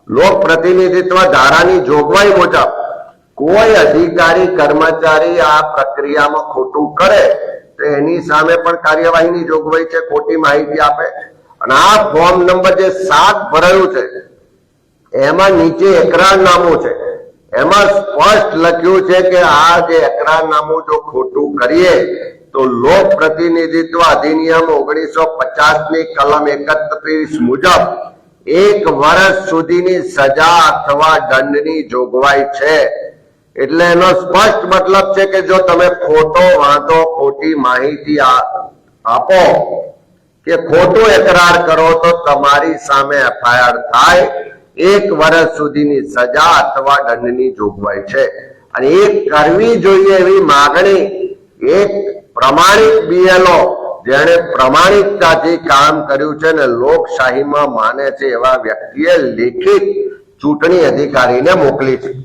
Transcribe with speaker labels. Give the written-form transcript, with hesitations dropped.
Speaker 1: લોક પ્રતિનિધિત્વ ધારાની જોગવાઈ મુજબ કોઈ અધિકારી કર્મચારી આ પ્રક્રિયામાં ખોટું કરે તો એની સામે પણ કાર્યવાહીની જોગવાઈ છે, ખોટી માહિતી આપે. અને આ ફોર્મ નંબર જે 7 ભરાયું છે એમાં નીચે એકરારનામું છે, એમાં સ્પષ્ટ લખ્યું છે કે આ જે એકરારનામું જો ખોટું કરીએ તો લોક પ્રતિનિધિત્વ અધિનિયમ 1950 ની કલમ 31 મુજબ 1 વર્ષ સુધીની સજા અથવા દંડની જોગવાઈ છે. એટલે એનો સ્પષ્ટ મતલબ છે કે જો તમે ખોટો વાંધો, ખોટી માહિતી આપો કે ખોટો એકરાર કરો તો તમારી સામે એફઆઈઆર થાય, 1 વર્ષ સુધીની સજા અથવા દંડની જોગવાઈ છે. અને એ કરવી જોઈએ એવી માગણી એક પ્રમાણિત બીએલઓ જેણે પ્રમાણિકતાથી કામ કર્યું છે ને લોકશાહીમાં માને છે એવા વ્યક્તિએ લેખિત ચૂંટણી અધિકારીને મોકલી છે.